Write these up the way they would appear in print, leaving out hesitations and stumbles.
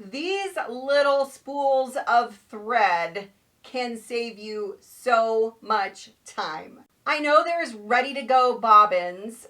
These little spools of thread can save you so much time. I know there's ready to go bobbins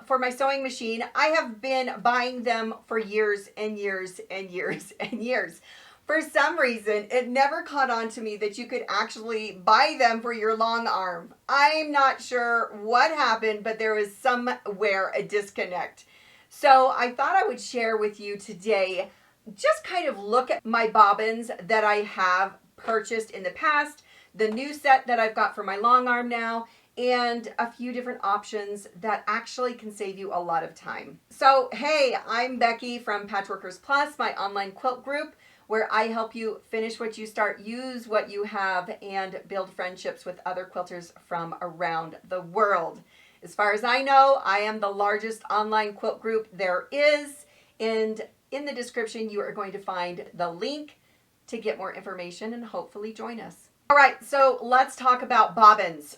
for my sewing machine. I have been buying them for years and years and years and years. For some reason, it never caught on to me that you could actually buy them for your long arm. I'm not sure what happened, but there was somewhere a disconnect. So I thought I would share with you today, just kind of look at my bobbins that I have purchased in the past, the new set that I've got for my long arm now, and a few different options that actually can save you a lot of time. So, hey, I'm Becky from Patchworkers Plus, my online quilt group, where I help you finish what you start, use what you have, and build friendships with other quilters from around the world. As far as I know, I am the largest online quilt group there is, and in the description you are going to find the link to get more information and hopefully join us. All right, so let's talk about bobbins.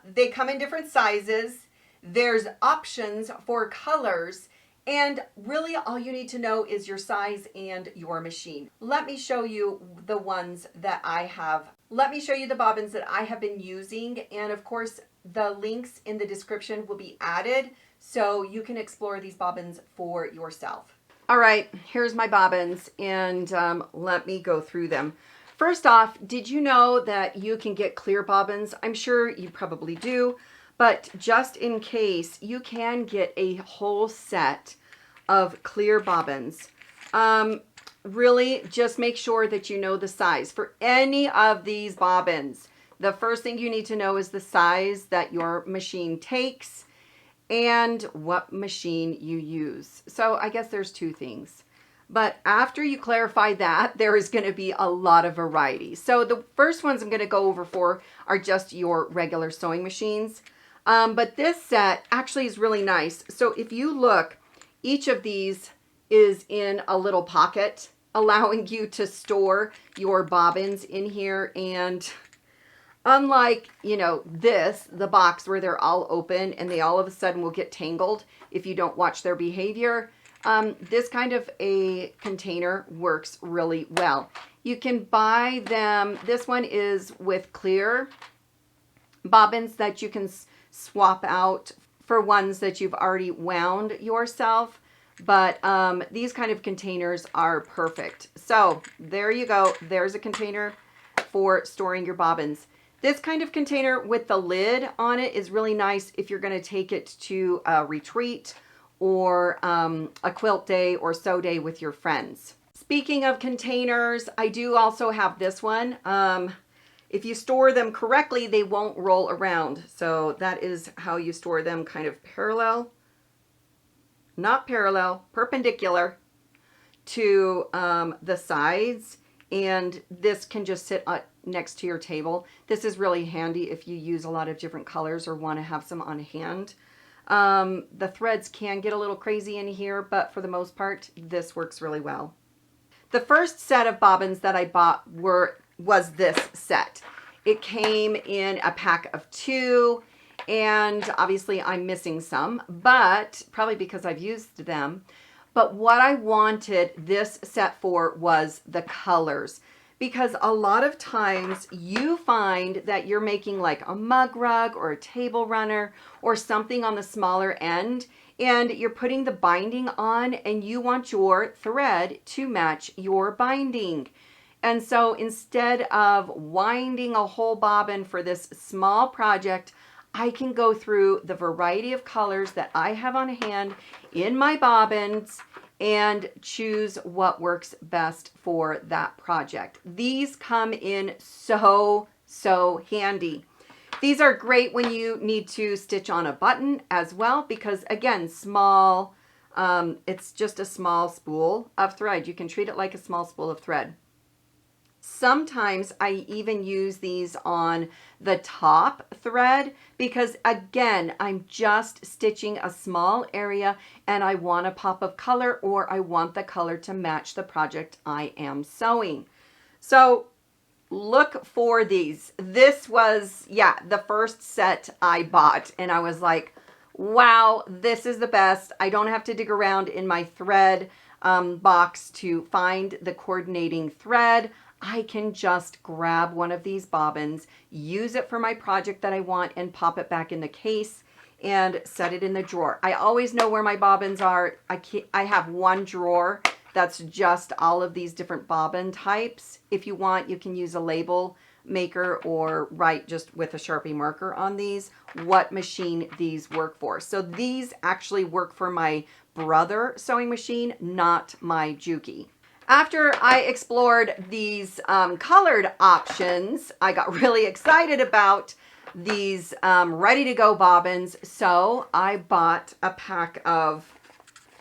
They come in different sizes. There's options for colors, and really all you need to know is your size and your machine. Let me show you the ones that I have. Let me show you the bobbins that I have been using, and of course the links in the description will be added so you can explore these bobbins for yourself. All right, here's my bobbins, and let me go through them. First off, did you know that you can get clear bobbins? I'm sure you probably do, but just in case, you can get a whole set of clear bobbins. Really, just make sure that you know the size. For any of these bobbins, the first thing you need to know is the size that your machine takes and what machine you use. So I guess there's two things. But after you clarify that, there is going to be a lot of variety. So the first ones I'm going to go over for are just your regular sewing machines. But this set actually is really nice. So if you look, each of these is in a little pocket, allowing you to store your bobbins in here. And unlike, you know, the box where they're all open and they all of a sudden will get tangled if you don't watch their behavior, this kind of a container works really well. You can buy them. This one is with clear bobbins that you can swap out for ones that you've already wound yourself. But these kind of containers are perfect. So there you go. There's a container for storing your bobbins. This kind of container with the lid on it is really nice if you're going to take it to a retreat or a quilt day or sew day with your friends. Speaking of containers, I do also have this one. If you store them correctly, they won't roll around. So that is how you store them, kind of parallel, not parallel, perpendicular to the sides. And this can just sit next to your table. This is really handy if you use a lot of different colors or want to have some on hand. The threads can get a little crazy in here, but for the most part, this works really well. The first set of bobbins that I bought was this set. It came in a pack of 2, and obviously I'm missing some, but probably because I've used them. But what I wanted this set for was the colors. Because a lot of times you find that you're making like a mug rug or a table runner or something on the smaller end, and you're putting the binding on and you want your thread to match your binding. And so instead of winding a whole bobbin for this small project, I can go through the variety of colors that I have on hand in my bobbins and choose what works best for that project. These come in so handy. These are great when you need to stitch on a button as well, because again, small, it's just a small spool of thread. You can treat it like a small spool of thread. Sometimes I even use these on the top thread because, again, I'm just stitching a small area and I want a pop of color, or I want the color to match the project I am sewing. So look for these. This was, yeah, the first set I bought, and I was like, wow, this is the best. I don't have to dig around in my thread. box to find the coordinating thread, I can just grab one of these bobbins, use it for my project that I want, and pop it back in the case and set it in the drawer. I always know where my bobbins are. I have one drawer that's just all of these different bobbin types. If you want, you can use a label maker or write just with a Sharpie marker on these what machine these work for. So these actually work for my brother sewing machine, not my Juki. After I explored these colored options, I got really excited about these ready-to-go bobbins. So I bought a pack of,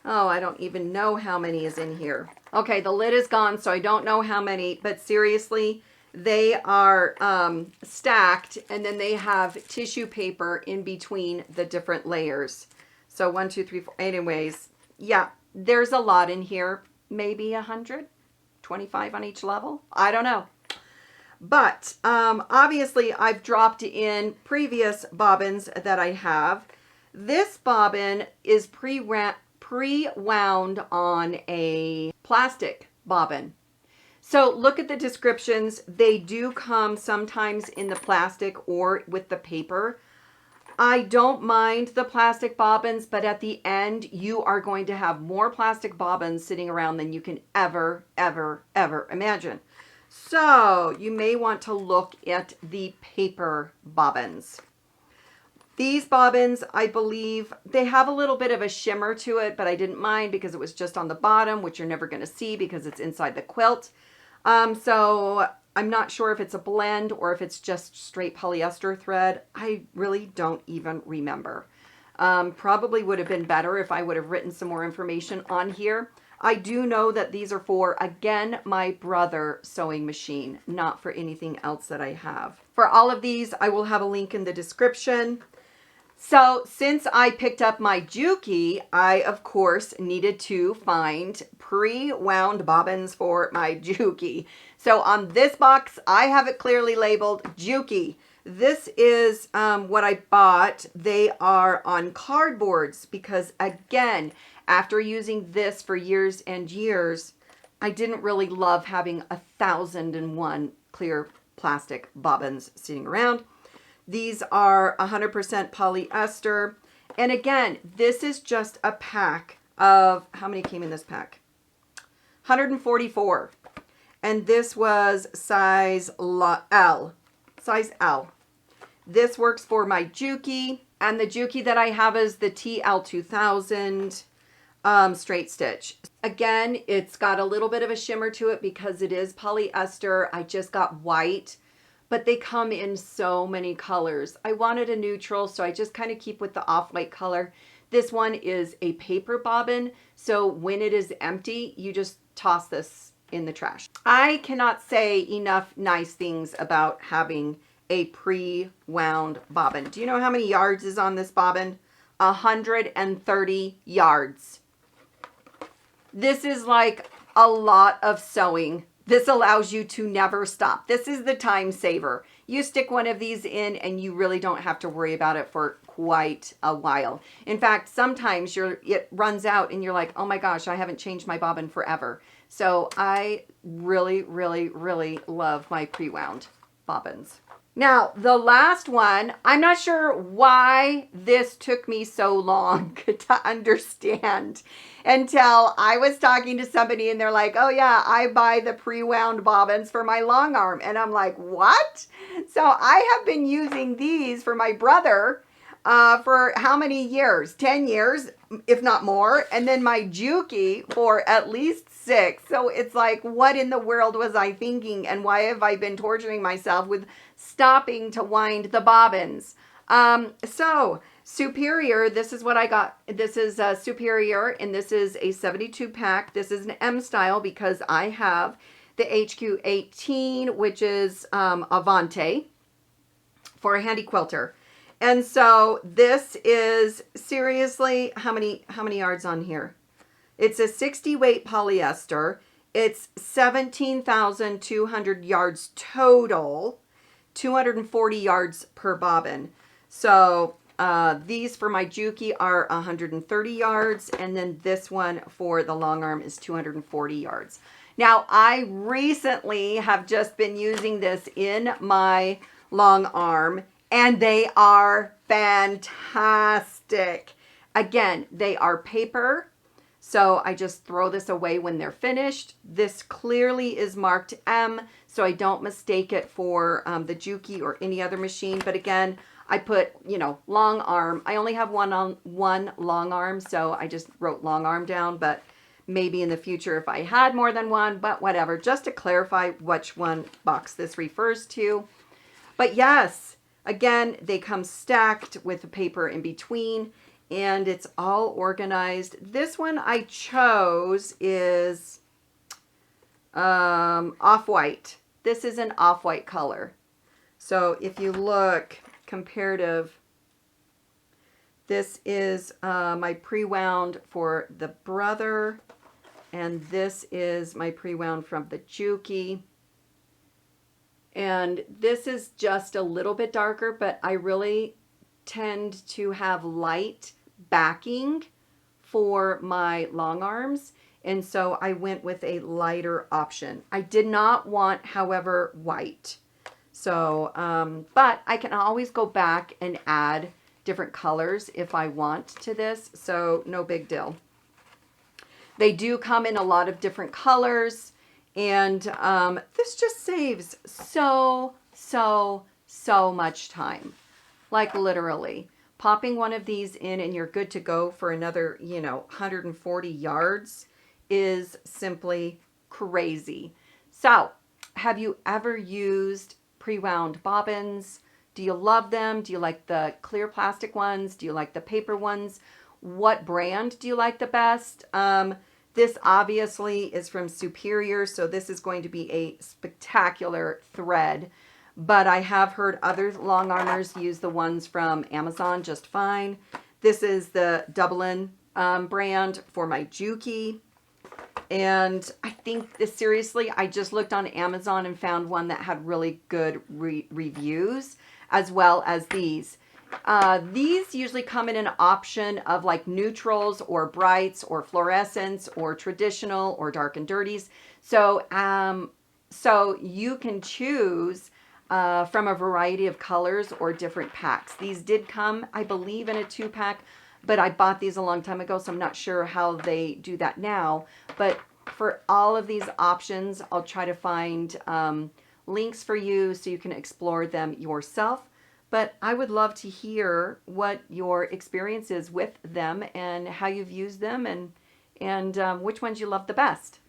oh, I don't even know how many is in here. Okay, the lid is gone, so I don't know how many, but seriously, they are stacked, and then they have tissue paper in between the different layers. So 1, 2, 3, 4. Anyways, yeah, there's a lot in here. Maybe 125 on each level. I don't know. But obviously, I've dropped in previous bobbins that I have. This bobbin is pre-wound on a plastic bobbin. So look at the descriptions. They do come sometimes in the plastic or with the paper. I don't mind the plastic bobbins, but at the end, you are going to have more plastic bobbins sitting around than you can ever imagine. So you may want to look at the paper bobbins. These bobbins, I believe, they have a little bit of a shimmer to it, but I didn't mind because it was just on the bottom, which you're never going to see because it's inside the quilt. So I'm not sure if it's a blend or if it's just straight polyester thread. I really don't even remember. Probably would have been better if I would have written some more information on here. I do know that these are for, again, my brother sewing machine, not for anything else that I have. For all of these, I will have a link in the description. So since I picked up my Juki, I, of course, needed to find pre-wound bobbins for my Juki. So on this box, I have it clearly labeled Juki. This is what I bought. They are on cardboards because, again, after using this for years and years, I didn't really love having 1,001 clear plastic bobbins sitting around. These are 100% polyester. And again, this is just a pack of, how many came in this pack? 144. And this was size L. Size L. This works for my Juki. And the Juki that I have is the TL2000 straight stitch. Again, it's got a little bit of a shimmer to it because it is polyester. I just got white, but they come in so many colors. I wanted a neutral, so I just kind of keep with the off-white color. This one is a paper bobbin, so when it is empty, you just toss this in the trash. I cannot say enough nice things about having a pre-wound bobbin. Do you know how many yards is on this bobbin? 130 yards. This is like a lot of sewing. This allows you to never stop. This is the time saver. You stick one of these in and you really don't have to worry about it for quite a while. In fact, sometimes it runs out and you're like, oh my gosh, I haven't changed my bobbin forever. So I really love my pre-wound bobbins. Now, the last one, I'm not sure why this took me so long to understand until I was talking to somebody and they're like, oh yeah, I buy the pre-wound bobbins for my long arm. And I'm like, what? So I have been using these for my brother for how many years? 10 years, if not more. And then my Juki for at least 6. So it's like, what in the world was I thinking? And why have I been torturing myself with stopping to wind the bobbins? So Superior, this is what I got. This is Superior, and this is a 72 pack. This is an M style because I have the HQ18, which is Avante for a handy quilter. And so this is seriously, how many yards on here? It's a 60 weight polyester. It's 17,200 yards total, 240 yards per bobbin. So These for my Juki are 130 yards, and then this one for the long arm is 240 yards. Now, I recently have just been using this in my long arm, and they are fantastic. Again, they are paper, so I just throw this away when they're finished. This clearly is marked M, so I don't mistake it for the Juki or any other machine. But again, I put, you know, long arm. I only have one long arm, so I just wrote long arm down, but maybe in the future if I had more than one, but whatever, just to clarify which one box this refers to. But yes, again, they come stacked with the paper in between, and it's all organized. This one I chose is off-white. This is an off-white color. So if you look comparative, this is my pre-wound for the brother, and this is my pre-wound from the Juki. And this is just a little bit darker, but I really tend to have light backing for my long arms, and so I went with a lighter option. I did not want, however, white. So, but I can always go back and add different colors if I want to this, so no big deal. They do come in a lot of different colors, and this just saves so much time. Like literally, popping one of these in and you're good to go for another, you know, 140 yards is simply crazy. So, have you ever used pre-wound bobbins? Do you love them? Do you like the clear plastic ones? Do you like the paper ones? What brand do you like the best? This obviously is from Superior, so this is going to be a spectacular thread. But I have heard other long armors use the ones from Amazon just fine. This is the Dublin brand for my Juki. And I think this, seriously, I just looked on Amazon and found one that had really good reviews, as well as these. These usually come in an option of like neutrals or brights or fluorescents or traditional or dark and dirties. So, so you can choose from a variety of colors or different packs. These did come, I believe, in a 2-pack, but I bought these a long time ago, so I'm not sure how they do that now. But for all of these options, I'll try to find links for you so you can explore them yourself. But I would love to hear what your experience is with them and how you've used them, and which ones you love the best.